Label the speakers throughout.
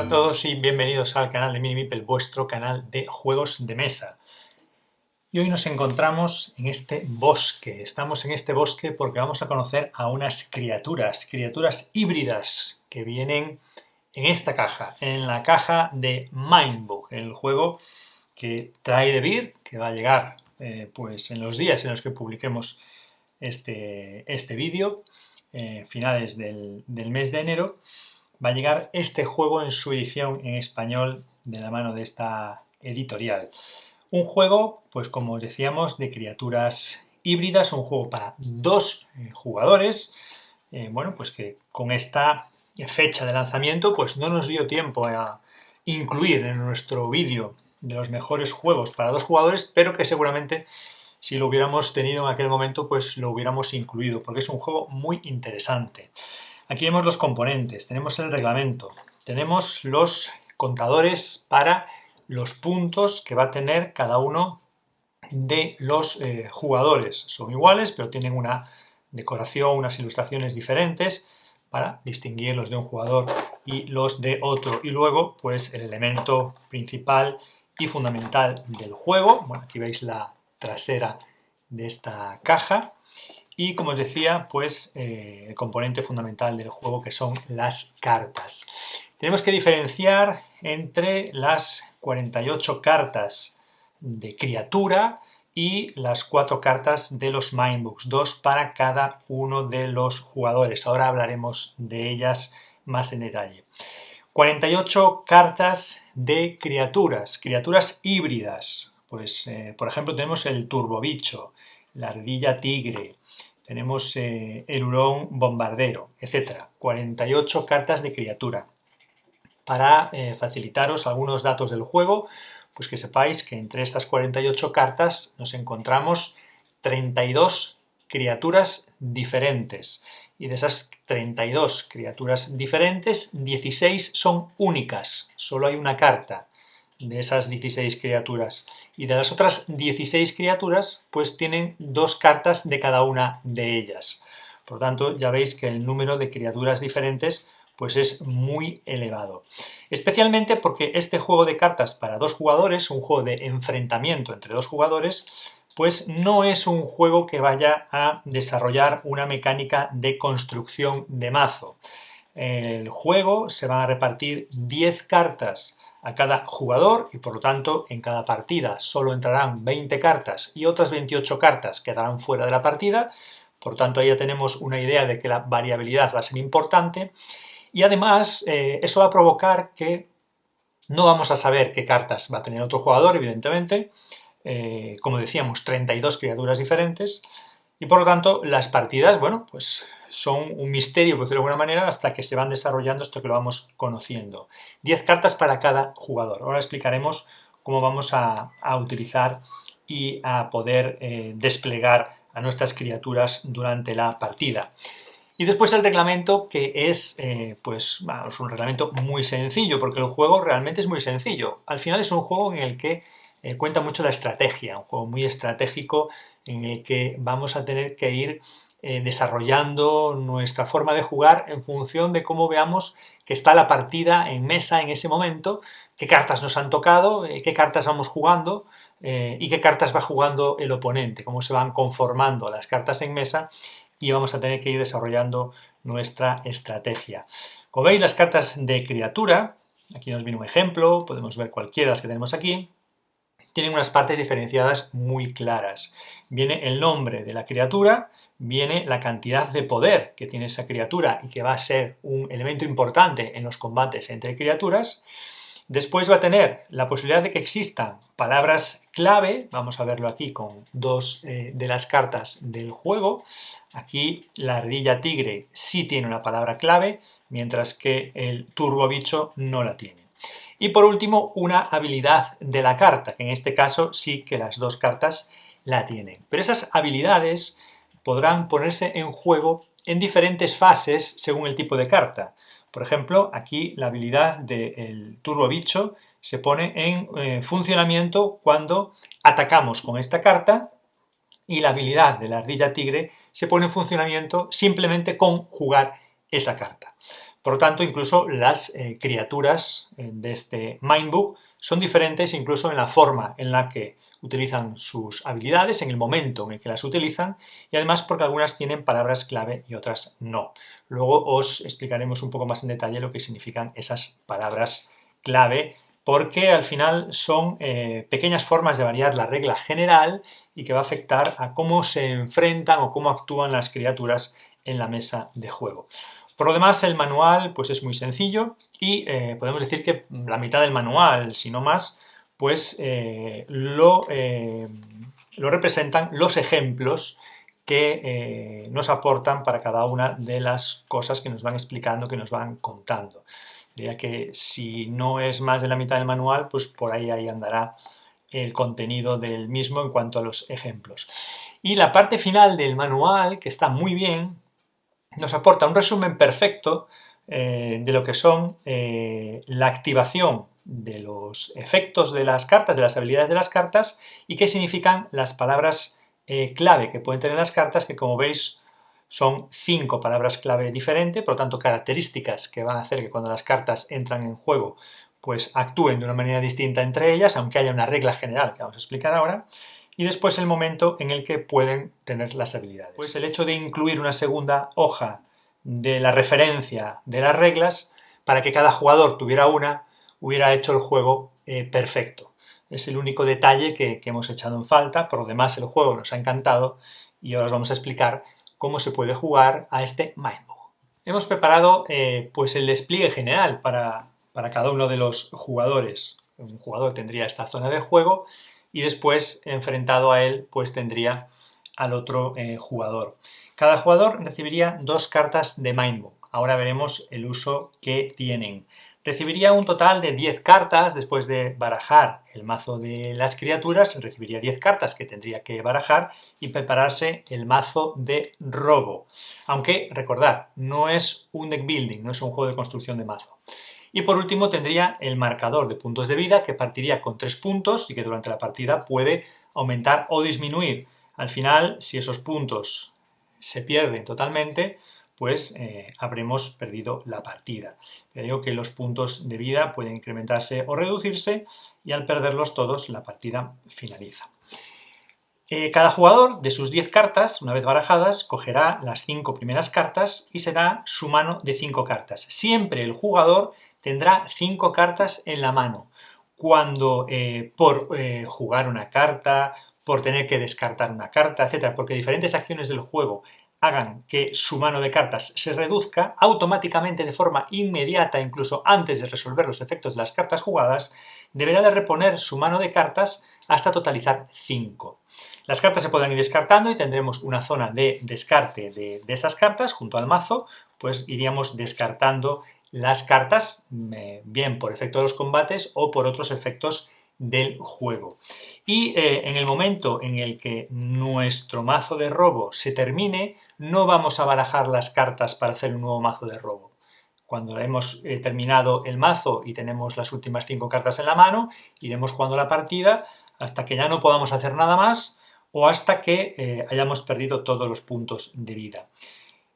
Speaker 1: a todos y bienvenidos al canal de Mini Meeple, vuestro canal de juegos de mesa. Y hoy nos encontramos en este bosque. Estamos en este bosque porque vamos a conocer a unas criaturas híbridas que vienen en esta caja, en la caja de Mindbook, el juego que trae de Beer, que va a llegar pues en los días en los que publiquemos este vídeo, finales del mes de enero. Va a llegar este juego en su edición en español de la mano de esta editorial. Un juego, pues como os decíamos, de criaturas híbridas, un juego para dos jugadores. Bueno, pues que con esta fecha de lanzamiento pues no nos dio tiempo a incluir en nuestro vídeo de los mejores juegos para dos jugadores, pero que seguramente si lo hubiéramos tenido en aquel momento pues lo hubiéramos incluido, porque es un juego muy interesante. Aquí vemos los componentes, tenemos el reglamento, tenemos los contadores para los puntos que va a tener cada uno de los jugadores. Son iguales, pero tienen una decoración, unas ilustraciones diferentes para distinguir los de un jugador y los de otro. Y luego, pues el elemento principal y fundamental del juego. Bueno, aquí veis la trasera de esta caja. Y como os decía, pues el componente fundamental del juego, que son las cartas. Tenemos que diferenciar entre las 48 cartas de criatura y las 4 cartas de los Mindbooks, 2 para cada uno de los jugadores. Ahora hablaremos de ellas más en detalle. 48 cartas de criaturas híbridas. Pues, por ejemplo, tenemos el turbobicho, la ardilla tigre, tenemos el hurón bombardero, etc. 48 cartas de criatura. Para facilitaros algunos datos del juego, pues que sepáis que entre estas 48 cartas nos encontramos 32 criaturas diferentes. Y de esas 32 criaturas diferentes, 16 son únicas. Solo hay una carta de esas 16 criaturas. Y de las otras 16 criaturas, pues tienen 2 cartas de cada una de ellas. Por lo tanto, ya veis que el número de criaturas diferentes pues es muy elevado. Especialmente porque este juego de cartas para dos jugadores, un juego de enfrentamiento entre dos jugadores, pues no es un juego que vaya a desarrollar una mecánica de construcción de mazo. El juego se van a repartir 10 cartas a cada jugador y por lo tanto en cada partida solo entrarán 20 cartas y otras 28 cartas quedarán fuera de la partida. Por lo tanto, ahí ya tenemos una idea de que la variabilidad va a ser importante. Y además, eso va a provocar que no vamos a saber qué cartas va a tener otro jugador, evidentemente. Como decíamos, 32 criaturas diferentes. Y por lo tanto, las partidas, bueno, pues son un misterio, por decirlo de alguna manera, hasta que se van desarrollando, esto que lo vamos conociendo. 10 cartas para cada jugador. Ahora explicaremos cómo vamos a utilizar y a poder desplegar a nuestras criaturas durante la partida. Y después el reglamento, que es pues, es un reglamento muy sencillo, porque el juego realmente es muy sencillo. Al final es un juego en el que cuenta mucho la estrategia, un juego muy estratégico en el que vamos a tener que ir desarrollando nuestra forma de jugar en función de cómo veamos que está la partida en mesa en ese momento, qué cartas nos han tocado, qué cartas vamos jugando y qué cartas va jugando el oponente, cómo se van conformando las cartas en mesa y vamos a tener que ir desarrollando nuestra estrategia. Como veis, las cartas de criatura, aquí nos viene un ejemplo, podemos ver cualquiera de las que tenemos aquí, tienen unas partes diferenciadas muy claras. Viene el nombre de la criatura, viene la cantidad de poder que tiene esa criatura y que va a ser un elemento importante en los combates entre criaturas. Después va a tener la posibilidad de que existan palabras clave, vamos a verlo aquí con dos de las cartas del juego. Aquí la ardilla tigre sí tiene una palabra clave, mientras que el turbobicho no la tiene. Y por último, una habilidad de la carta, que en este caso sí que las dos cartas la tienen. Pero esas habilidades podrán ponerse en juego en diferentes fases según el tipo de carta. Por ejemplo, aquí la habilidad del turbobicho se pone en funcionamiento cuando atacamos con esta carta y la habilidad de la ardilla tigre se pone en funcionamiento simplemente con jugar esa carta. Por lo tanto, incluso las criaturas de este Mindbook son diferentes incluso en la forma en la que utilizan sus habilidades, en el momento en el que las utilizan, y además porque algunas tienen palabras clave y otras no. Luego os explicaremos un poco más en detalle lo que significan esas palabras clave, porque al final son pequeñas formas de variar la regla general y que va a afectar a cómo se enfrentan o cómo actúan las criaturas en la mesa de juego. Por lo demás, el manual pues es muy sencillo y podemos decir que la mitad del manual, si no más, pues lo representan los ejemplos que nos aportan para cada una de las cosas que nos van explicando, que nos van contando. Diría que si no es más de la mitad del manual, pues por ahí andará el contenido del mismo en cuanto a los ejemplos. Y la parte final del manual, que está muy bien, nos aporta un resumen perfecto de lo que son la activación de los efectos de las cartas, de las habilidades de las cartas, y qué significan las palabras clave que pueden tener las cartas, que como veis son 5 palabras clave diferentes, por lo tanto características que van a hacer que cuando las cartas entran en juego pues actúen de una manera distinta entre ellas, aunque haya una regla general que vamos a explicar ahora. Y después el momento en el que pueden tener las habilidades. Pues el hecho de incluir una segunda hoja de la referencia de las reglas para que cada jugador tuviera una, hubiera hecho el juego perfecto. Es el único detalle que hemos echado en falta. Por lo demás, el juego nos ha encantado y ahora os vamos a explicar cómo se puede jugar a este Mindbook. Hemos preparado pues el despliegue general para cada uno de los jugadores. Un jugador tendría esta zona de juego y después, enfrentado a él, pues tendría al otro jugador. Cada jugador recibiría 2 cartas de Mindbook. Ahora veremos el uso que tienen. Recibiría un total de 10 cartas después de barajar el mazo de las criaturas. Recibiría 10 cartas que tendría que barajar y prepararse el mazo de robo. Aunque, recordad, no es un deck building, no es un juego de construcción de mazo. Y por último tendría el marcador de puntos de vida, que partiría con 3 puntos y que durante la partida puede aumentar o disminuir. Al final, si esos puntos se pierden totalmente, pues habremos perdido la partida. Ya digo que los puntos de vida pueden incrementarse o reducirse y al perderlos todos la partida finaliza. Cada jugador de sus 10 cartas, una vez barajadas, cogerá las 5 primeras cartas y será su mano de 5 cartas. Siempre el jugador tendrá 5 cartas en la mano. Cuando por jugar una carta, por tener que descartar una carta, etc., porque diferentes acciones del juego hagan que su mano de cartas se reduzca, automáticamente, de forma inmediata, incluso antes de resolver los efectos de las cartas jugadas, deberá de reponer su mano de cartas hasta totalizar 5. Las cartas se podrán ir descartando y tendremos una zona de descarte de esas cartas junto al mazo, pues iríamos descartando las cartas, bien por efecto de los combates o por otros efectos del juego. Y en el momento en el que nuestro mazo de robo se termine, no vamos a barajar las cartas para hacer un nuevo mazo de robo. Cuando hemos terminado el mazo y tenemos las últimas 5 cartas en la mano, iremos jugando la partida hasta que ya no podamos hacer nada más o hasta que hayamos perdido todos los puntos de vida.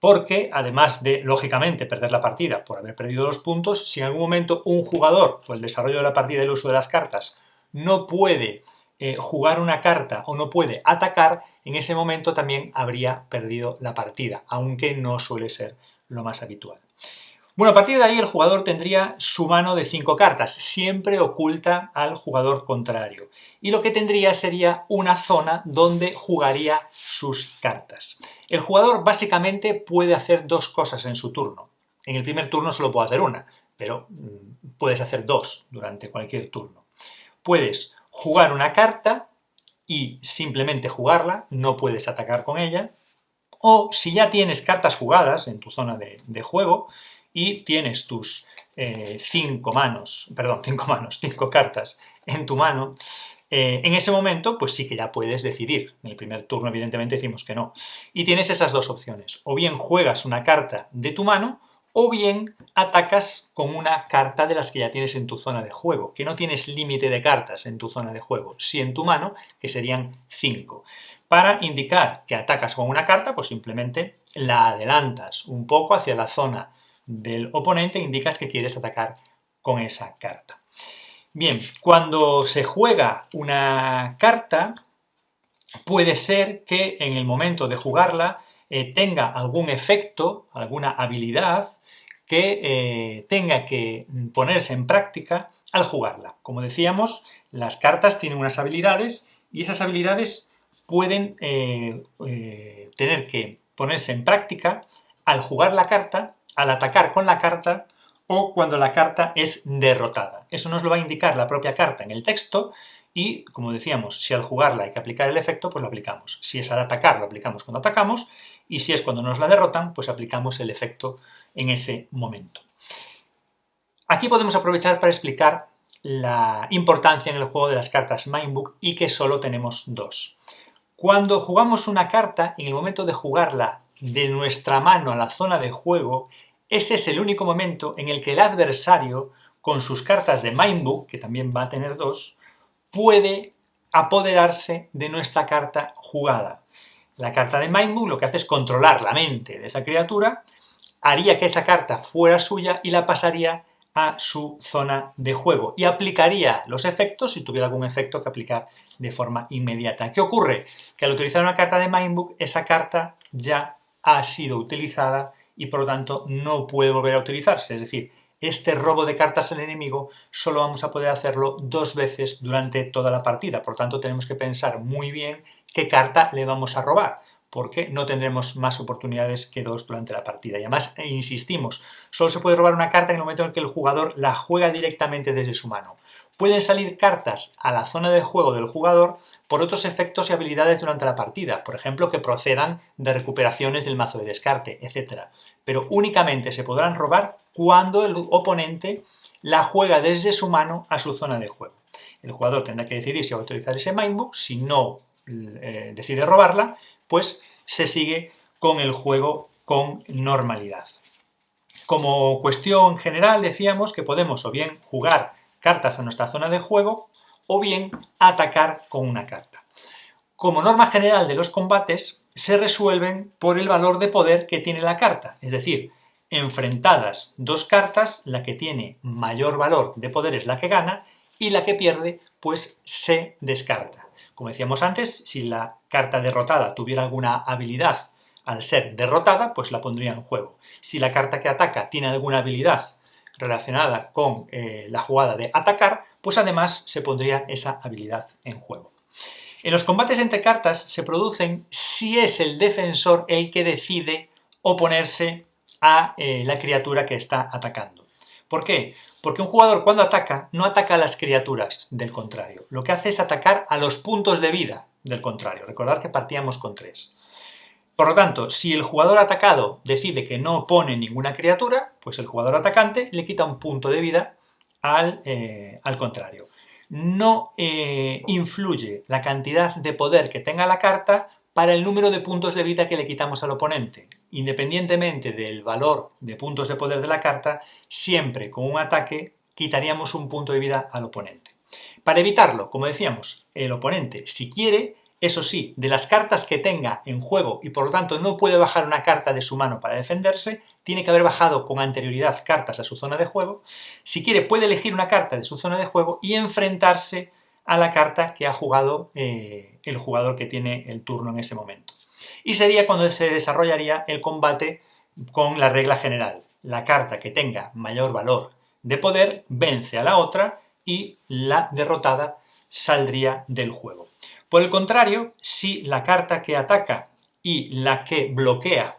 Speaker 1: Porque, además de, lógicamente, perder la partida por haber perdido los puntos, si en algún momento un jugador, por el desarrollo de la partida y el uso de las cartas, no puede jugar una carta o no puede atacar, en ese momento también habría perdido la partida, aunque no suele ser lo más habitual. Bueno, a partir de ahí el jugador tendría su mano de 5 cartas, siempre oculta al jugador contrario. Y lo que tendría sería una zona donde jugaría sus cartas. El jugador básicamente puede hacer 2 cosas en su turno. En el primer turno solo puede hacer una, pero puedes hacer 2 durante cualquier turno. Puedes jugar una carta y simplemente jugarla, no puedes atacar con ella. O si ya tienes cartas jugadas en tu zona de juego, y tienes tus 5 cartas en tu mano, en ese momento pues sí que ya puedes decidir. En el primer turno evidentemente decimos que no. Y tienes esas 2 opciones. O bien juegas una carta de tu mano, o bien atacas con una carta de las que ya tienes en tu zona de juego, que no tienes límite de cartas en tu zona de juego, sí en tu mano, que serían 5. Para indicar que atacas con una carta, pues simplemente la adelantas un poco hacia la zona del oponente, indicas que quieres atacar con esa carta. Bien, cuando se juega una carta, puede ser que en el momento de jugarla tenga algún efecto, alguna habilidad que tenga que ponerse en práctica al jugarla. Como decíamos, las cartas tienen unas habilidades y esas habilidades pueden tener que ponerse en práctica al jugar la carta, al atacar con la carta o cuando la carta es derrotada. Eso nos lo va a indicar la propia carta en el texto y, como decíamos, si al jugarla hay que aplicar el efecto, pues lo aplicamos. Si es al atacar, lo aplicamos cuando atacamos y si es cuando nos la derrotan, pues aplicamos el efecto en ese momento. Aquí podemos aprovechar para explicar la importancia en el juego de las cartas Mindbook y que solo tenemos dos. Cuando jugamos una carta, en el momento de jugarla de nuestra mano a la zona de juego, ese es el único momento en el que el adversario, con sus cartas de Mindbook, que también va a tener dos, puede apoderarse de nuestra carta jugada. La carta de Mindbook lo que hace es controlar la mente de esa criatura, haría que esa carta fuera suya y la pasaría a su zona de juego y aplicaría los efectos si tuviera algún efecto que aplicar de forma inmediata. ¿Qué ocurre? Que al utilizar una carta de Mindbook, esa carta ya ha sido utilizada y por lo tanto no puede volver a utilizarse. Es decir, este robo de cartas al enemigo solo vamos a poder hacerlo 2 veces durante toda la partida. Por lo tanto, tenemos que pensar muy bien qué carta le vamos a robar, porque no tendremos más oportunidades que 2 durante la partida. Y además, insistimos, solo se puede robar una carta en el momento en que el jugador la juega directamente desde su mano. Pueden salir cartas a la zona de juego del jugador por otros efectos y habilidades durante la partida, por ejemplo, que procedan de recuperaciones del mazo de descarte, etc. Pero únicamente se podrán robar cuando el oponente la juega desde su mano a su zona de juego. El jugador tendrá que decidir si va a utilizar ese Mindbook. Si no decide robarla, pues se sigue con el juego con normalidad. Como cuestión general decíamos que podemos o bien jugar cartas a nuestra zona de juego o bien atacar con una carta. Como norma general de los combates se resuelven por el valor de poder que tiene la carta, es decir, enfrentadas dos cartas, la que tiene mayor valor de poder es la que gana y la que pierde pues se descarta. Como decíamos antes, si la carta derrotada tuviera alguna habilidad al ser derrotada, pues la pondría en juego. Si la carta que ataca tiene alguna habilidad relacionada con la jugada de atacar, pues además se pondría esa habilidad en juego. En los combates entre cartas se producen si es el defensor el que decide oponerse a la criatura que está atacando. ¿Por qué? Porque un jugador cuando ataca no ataca a las criaturas del contrario. Lo que hace es atacar a los puntos de vida del contrario. Recordad que partíamos con 3. Por lo tanto, si el jugador atacado decide que no pone ninguna criatura, pues el jugador atacante le quita un punto de vida al contrario. No influye la cantidad de poder que tenga la carta para el número de puntos de vida que le quitamos al oponente. Independientemente del valor de puntos de poder de la carta, siempre con un ataque quitaríamos un punto de vida al oponente. Para evitarlo, como decíamos, el oponente, si quiere, eso sí, de las cartas que tenga en juego y por lo tanto no puede bajar una carta de su mano para defenderse, tiene que haber bajado con anterioridad cartas a su zona de juego. Si quiere, puede elegir una carta de su zona de juego y enfrentarse a la carta que ha jugado el jugador que tiene el turno en ese momento. Y sería cuando se desarrollaría el combate con la regla general. La carta que tenga mayor valor de poder vence a la otra y la derrotada saldría del juego. Por el contrario, si la carta que ataca y la que bloquea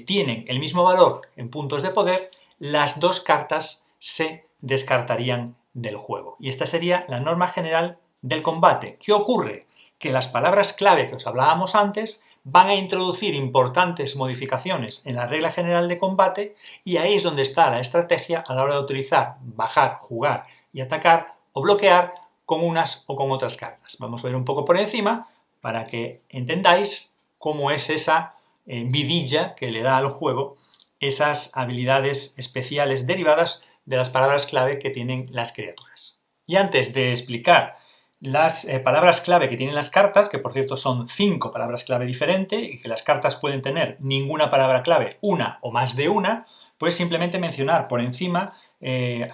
Speaker 1: tienen el mismo valor en puntos de poder, las dos cartas se descartarían del juego. Y esta sería la norma general del combate. ¿Qué ocurre? Que las palabras clave que os hablábamos antes van a introducir importantes modificaciones en la regla general de combate y ahí es donde está la estrategia a la hora de utilizar, bajar, jugar y atacar o bloquear con unas o con otras cartas. Vamos a ver un poco por encima para que entendáis cómo es esa vidilla que le da al juego esas habilidades especiales derivadas de las palabras clave que tienen las criaturas. Y antes de explicar las palabras clave que tienen las cartas, que por cierto son 5 palabras clave diferentes y que las cartas pueden tener ninguna palabra clave, una o más de una, pues simplemente mencionar por encima,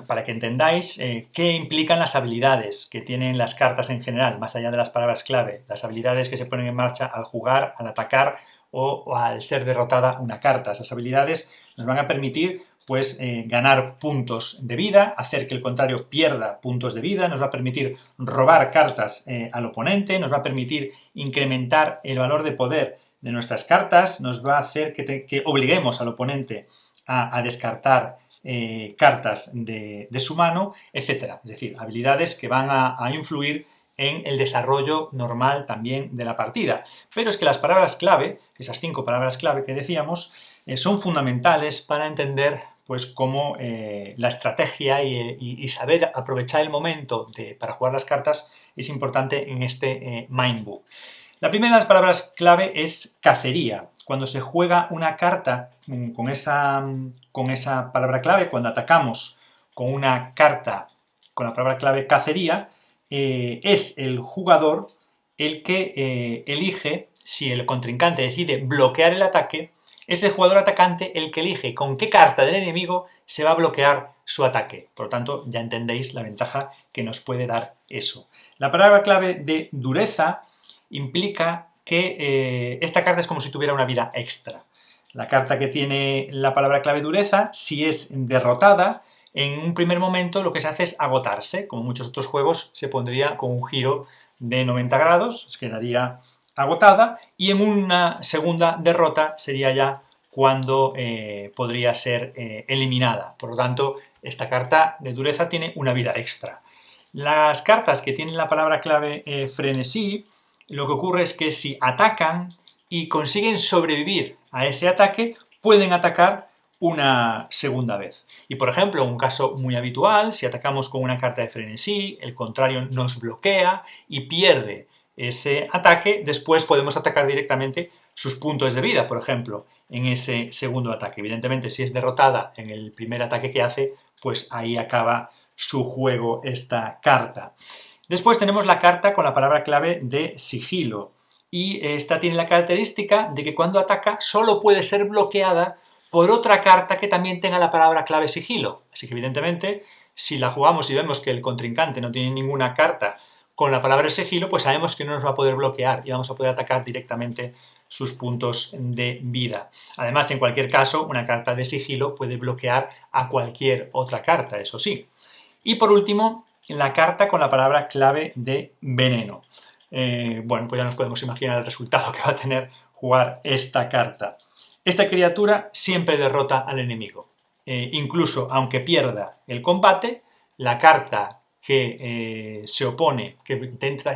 Speaker 1: para que entendáis qué implican las habilidades que tienen las cartas en general, más allá de las palabras clave, las habilidades que se ponen en marcha al jugar, al atacar o al ser derrotada una carta. Esas habilidades nos van a permitir pues ganar puntos de vida, hacer que el contrario pierda puntos de vida, nos va a permitir robar cartas al oponente, nos va a permitir incrementar el valor de poder de nuestras cartas, nos va a hacer que obliguemos al oponente a descartar cartas de su mano, etc. Es decir, habilidades que van a influir en el desarrollo normal también de la partida. Pero es que las palabras clave, esas 5 palabras clave que decíamos, son fundamentales para entender pues cómo la estrategia y saber aprovechar el momento para jugar las cartas es importante en este Mindbook. La primera de las palabras clave es cacería. Cuando se juega una carta con esa palabra clave, cuando atacamos con una carta con la palabra clave cacería, es el jugador el que elige, si el contrincante decide bloquear el ataque, es el jugador atacante el que elige con qué carta del enemigo se va a bloquear su ataque. Por lo tanto, ya entendéis la ventaja que nos puede dar eso. La palabra clave de dureza implica que esta carta es como si tuviera una vida extra. La carta que tiene la palabra clave dureza, si es derrotada, en un primer momento lo que se hace es agotarse. Como en muchos otros juegos, se pondría con un giro de 90 grados, se quedaría agotada, y en una segunda derrota sería ya cuando podría ser eliminada. Por lo tanto, esta carta de dureza tiene una vida extra. Las cartas que tienen la palabra clave frenesí, lo que ocurre es que si atacan y consiguen sobrevivir a ese ataque, pueden atacar una segunda vez. Y por ejemplo, un caso muy habitual, si atacamos con una carta de frenesí, el contrario nos bloquea y pierde ese ataque, después podemos atacar directamente sus puntos de vida, por ejemplo, en ese segundo ataque. Evidentemente, si es derrotada en el primer ataque que hace, pues ahí acaba su juego esta carta. Después tenemos la carta con la palabra clave de sigilo, y esta tiene la característica de que cuando ataca solo puede ser bloqueada por otra carta que también tenga la palabra clave sigilo. Así que evidentemente, si la jugamos y vemos que el contrincante no tiene ninguna carta con la palabra sigilo, pues sabemos que no nos va a poder bloquear y vamos a poder atacar directamente sus puntos de vida. Además, en cualquier caso, una carta de sigilo puede bloquear a cualquier otra carta, eso sí. Y por último, la carta con la palabra clave de veneno. Bueno, pues ya nos podemos imaginar el resultado que va a tener jugar esta carta. Esta criatura siempre derrota al enemigo. Incluso aunque pierda el combate, la carta que se opone, que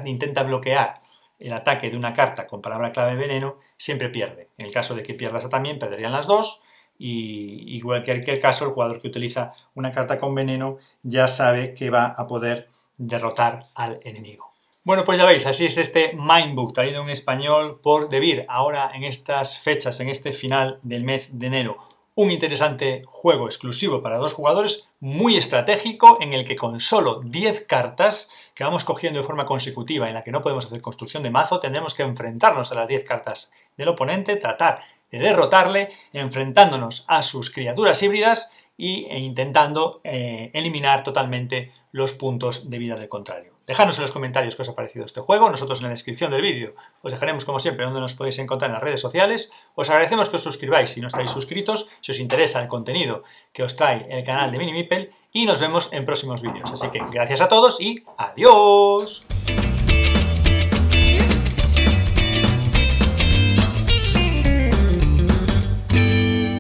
Speaker 1: intenta bloquear el ataque de una carta con palabra clave veneno, siempre pierde. En el caso de que pierda esa también, perderían las dos. Y igual que en cualquier caso, el jugador que utiliza una carta con veneno ya sabe que va a poder derrotar al enemigo. Bueno, pues ya veis, así es este Mindbook traído en español por Debir, ahora en estas fechas, en este final del mes de enero. Un interesante juego exclusivo para 2 jugadores, muy estratégico, en el que con solo 10 cartas que vamos cogiendo de forma consecutiva, en la que no podemos hacer construcción de mazo, tendremos que enfrentarnos a las 10 cartas del oponente, tratar de derrotarle, enfrentándonos a sus criaturas híbridas e intentando eliminar totalmente los puntos de vida del contrario. Dejadnos en los comentarios qué os ha parecido este juego. Nosotros en la descripción del vídeo os dejaremos, como siempre, donde nos podéis encontrar en las redes sociales. Os agradecemos que os suscribáis si no estáis suscritos, si os interesa el contenido que os trae el canal de Mini Meeple, y nos vemos en próximos vídeos. Así que gracias a todos y ¡adiós!